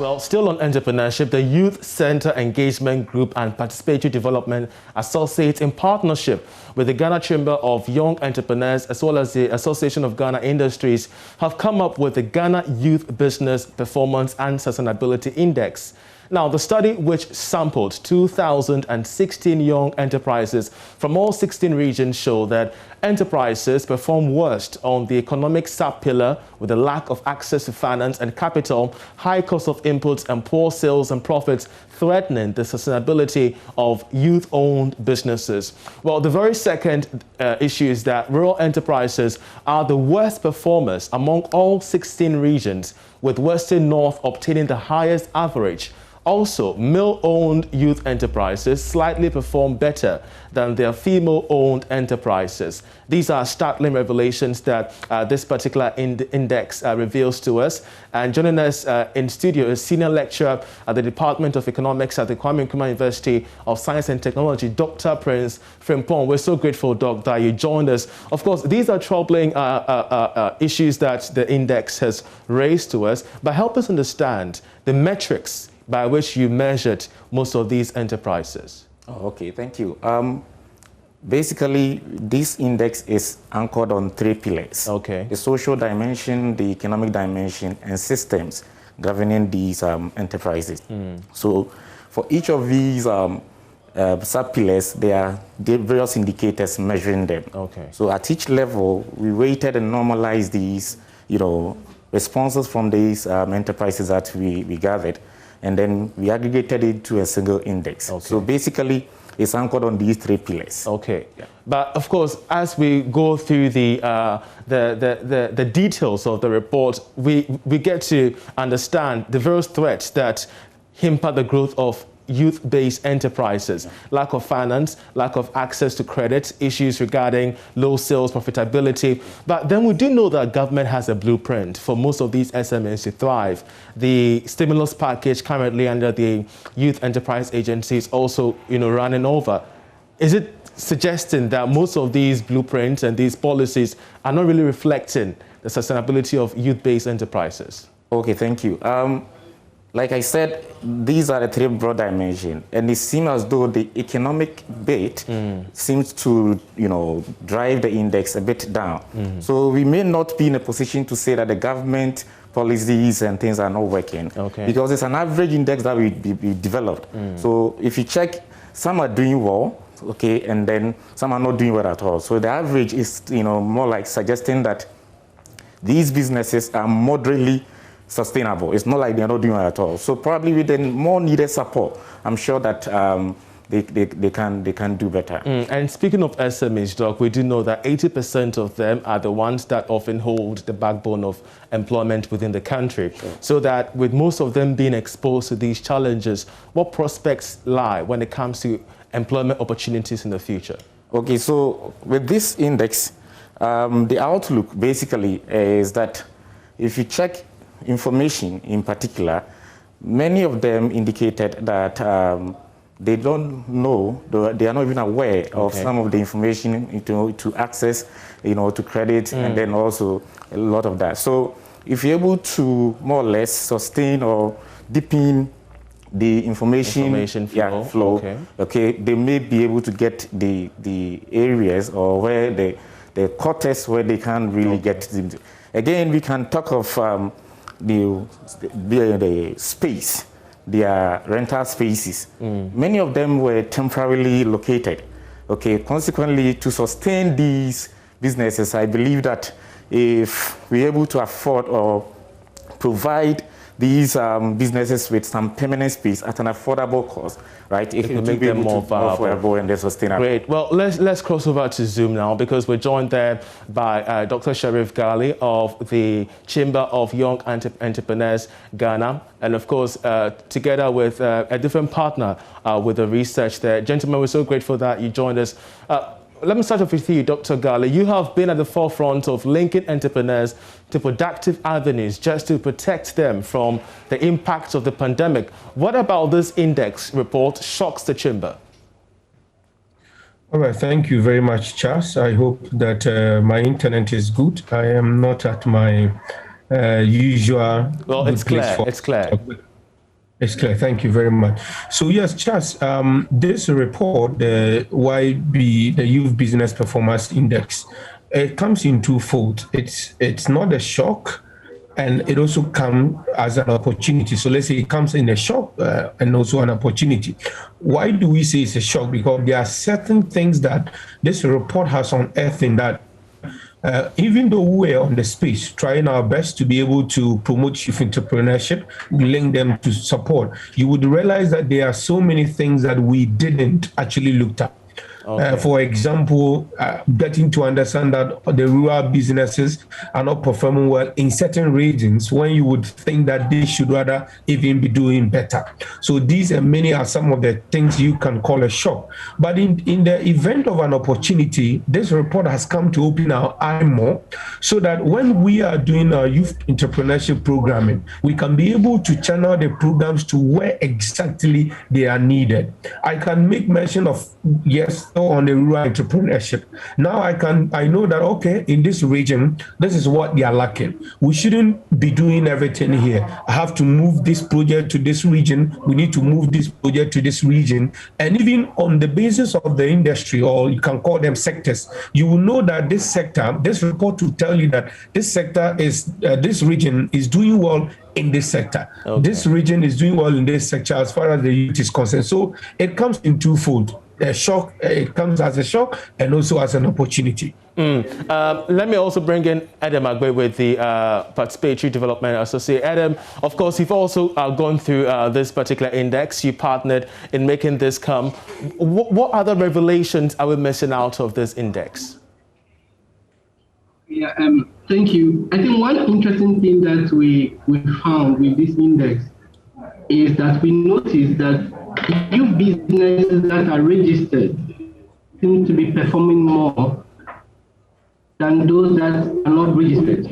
Well, still on entrepreneurship, the Youth Center Engagement Group and Participatory Development Associates, in partnership with the Ghana Chamber of Young Entrepreneurs as well as the Association of Ghana Industries, have come up with the Ghana Youth Business Performance and Sustainability Index. Now, the study, which sampled 2,016 young enterprises from all 16 regions, showed that enterprises perform worst on the economic sub-pillar with a lack of access to finance and capital, high cost of inputs, and poor sales and profits, threatening the sustainability of youth-owned businesses. Well, the very second issue is that rural enterprises are the worst performers among all 16 regions, with Western North obtaining the highest average. Also, male-owned youth enterprises slightly perform better than their female-owned enterprises. These are startling revelations that this particular index reveals to us. And joining us in studio is Senior Lecturer at the Department of Economics at the Kwame Nkrumah University of Science and Technology, Dr. Prince Frimpong. We're so grateful, Doc, that you joined us. Of course, these are troubling issues that the index has raised to us, but help us understand the metrics by which you measured most of these enterprises. Oh, okay, thank you. Basically, this index is anchored on 3 pillars. Okay. The social dimension, the economic dimension, and systems governing these enterprises. So for each of these sub-pillars, there are various indicators measuring them. Okay. So at each level, we weighted and normalized these, responses from these enterprises that we gathered, and then we aggregated it to a single index. Okay. So basically, it's anchored on these 3 pillars. Okay. Yeah. But of course, as we go through the details of the report, we get to understand the various threats that hamper the growth of youth-based enterprises. Lack of finance, lack of access to credit, issues regarding low sales profitability. But then we do know that government has a blueprint for most of these SMEs to thrive. The stimulus package currently under the Youth Enterprise Agency is also, running over. Is it suggesting that most of these blueprints and these policies are not really reflecting the sustainability of youth-based enterprises? Okay, thank you. Like I said, these are the 3 broad dimensions, and it seems as though the economic bit seems to, drive the index a bit down. So we may not be in a position to say that the government policies and things are not working, because it's an average index that we developed. So if you check, some are doing well, and then some are not doing well at all. So the average is, more like suggesting that these businesses are moderately sustainable. It's not like they're not doing it at all. So probably with the more needed support, I'm sure that they can do better. And speaking of SMEs, Doc, we do know that 80% of them are the ones that often hold the backbone of employment within the country. Sure. So that with most of them being exposed to these challenges, what prospects lie when it comes to employment opportunities in the future? Okay, so with this index, the outlook basically is that if you check information in particular, many of them indicated that they don't know, they are not even aware of some of the information to access, to credit, and then also a lot of that. So if you're able to more or less sustain or deepen the information flow, they may be able to get the areas or where the quarters where they can really get. Again, we can talk of the space, their rental spaces. Many of them were temporarily located. Consequently, to sustain these businesses, I believe that if we're able to afford or provide these businesses with some permanent space at an affordable cost, right? It will make them more viable and sustainable. Great. Well, let's cross over to Zoom now, because we're joined there by Dr. Sharif Ghali of the Chamber of Young Entrepreneurs, Ghana, and of course, together with a different partner with the research there. Gentlemen, we're so grateful that you joined us. Let me start off with you, Dr. Ghali. You have been at the forefront of linking entrepreneurs to productive avenues just to protect them from the impacts of the pandemic. What about this index report shocks the chamber? All right, thank you very much, Charles. I hope that my internet is good. I am not at my usual. Well, it's clear. It's clear. It's clear. Thank you very much. So yes, Charles, this report, the YB, the Youth Business Performance Index, it comes in twofold. It's not a shock, and it also comes as an opportunity. So let's say it comes in a shock and also an opportunity. Why do we say it's a shock? Because there are certain things that this report has unearthed in that even though we are on the space, trying our best to be able to promote youth entrepreneurship, link them to support, you would realize that there are so many things that we didn't actually look at. Okay. For example, getting to understand that the rural businesses are not performing well in certain regions when you would think that they should rather even be doing better. So these and many are some of the things you can call a shock. But in the event of an opportunity, this report has come to open our eye more so that when we are doing our youth entrepreneurship programming, we can be able to channel the programs to where exactly they are needed. I can make mention of, yes, on the rural entrepreneurship. Now I know that, okay, in this region, this is what they are lacking. We shouldn't be doing everything here. I have to move this project to this region. We need to move this project to this region. And even on the basis of the industry, or you can call them sectors, you will know that this sector, this report will tell you that this sector is, this region is doing well in this sector. Okay. This region is doing well in this sector as far as the youth is concerned. So it comes in twofold. A shock, it comes as a shock and also as an opportunity. Let me also bring in Adam Agbe with the Participatory Development Associate. Adam, of course, you've also gone through this particular index. You partnered in making this come. What other revelations are we missing out of this index? Yeah, thank you. I think one interesting thing that we found with this index is that we noticed that youth businesses that are registered seem to be performing more than those that are not registered.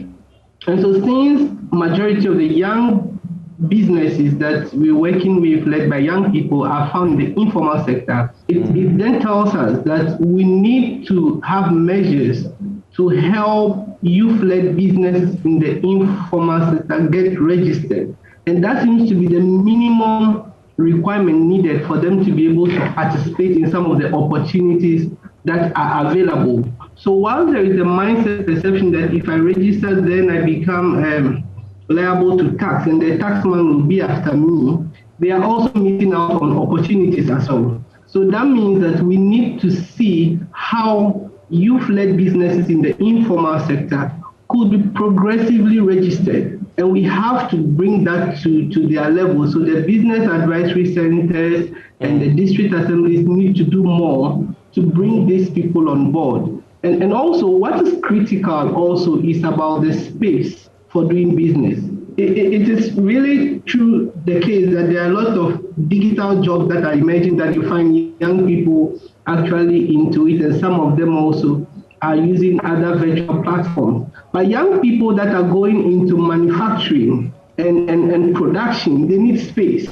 And so since majority of the young businesses that we're working with, led by young people, are found in the informal sector, it then tells us that we need to have measures to help youth-led businesses in the informal sector get registered. And that seems to be the minimum requirement needed for them to be able to participate in some of the opportunities that are available. So while there is a mindset perception that if I register, then I become liable to tax and the taxman will be after me, they are also missing out on opportunities as well. So that means that we need to see how youth-led businesses in the informal sector could be progressively registered. And we have to bring that to their level. So the business advisory centers and the district assemblies need to do more to bring these people on board. And also what is critical also is about the space for doing business. It is really true the case that there are a lot of digital jobs that are emerging that you find young people actually into it, and some of them also are using other virtual platforms. But young people that are going into manufacturing and production, they need space.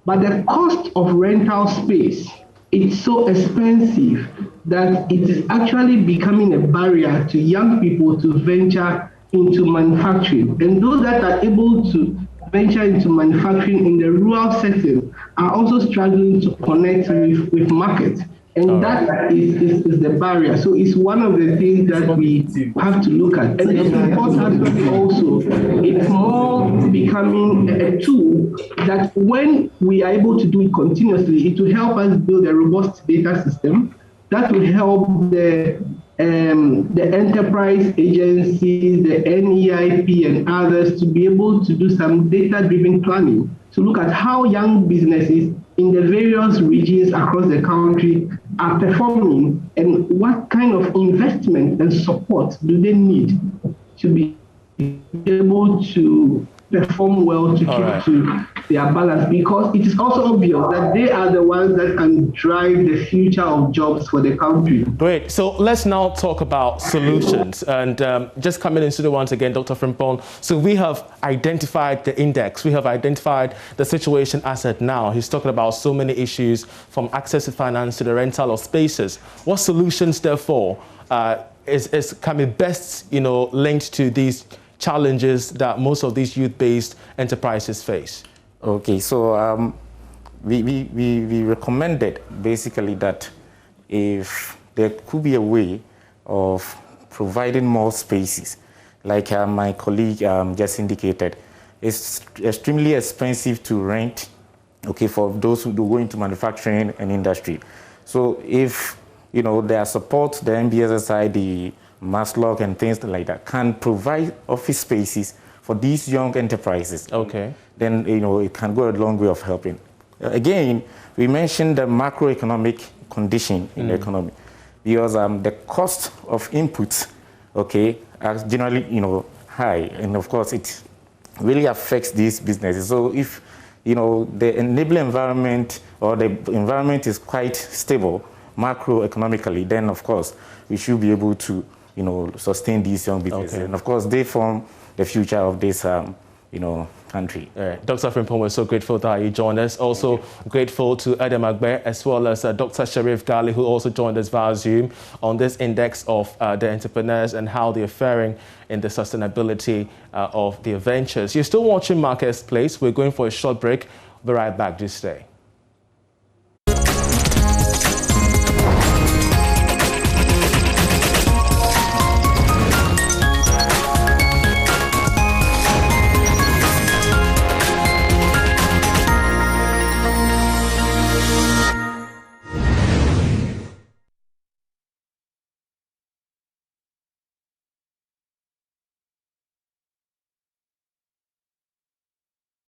But the cost of rental space, it's so expensive that it is actually becoming a barrier to young people to venture into manufacturing. And those that are able to venture into manufacturing in the rural setting are also struggling to connect with markets. And that is the barrier. So it's one of the things that we have to look at. And the support aspect also, it's more becoming a tool that when we are able to do it continuously, it will help us build a robust data system that will help the enterprise agencies, the NEIP and others to be able to do some data-driven planning, to look at how young businesses in the various regions across the country are performing and what kind of investment and support do they need to be able to perform well, to keep to their balance, because it is also obvious that they are the ones that can drive the future of jobs for the country. Great. So let's now talk about solutions. And just coming into the once again, Dr. Frimpong. So we have identified the index. We have identified the situation as at now. He's talking about so many issues, from access to finance to the rental of spaces. What solutions, therefore, can be best, linked to these challenges that most of these youth-based enterprises face? Okay, so we recommended basically that if there could be a way of providing more spaces, like my colleague just indicated, it's extremely expensive to rent, okay, for those who go into manufacturing and industry. So if, you know, there are support, the NBSSI, the MASLOC and things like that can provide office spaces for these young enterprises. Okay. Then, you know, it can go a long way of helping. Again, we mentioned the macroeconomic condition in the economy, because the cost of inputs, okay, are generally, you know, high, and of course it really affects these businesses. So if, you know, the enabling environment or the environment is quite stable macroeconomically, then of course we should be able to, you know, sustain these young businesses. Okay. And of course they form the future of this, you know, country. Dr. Frimpong, we're so grateful that you joined us. Also grateful to Adam Agbe as well as Dr. Sharif Ghali, who also joined us via Zoom on this index of the entrepreneurs and how they're faring in the sustainability of their ventures. You're still watching Marketplace. We're going for a short break. We'll be right back. Just stay.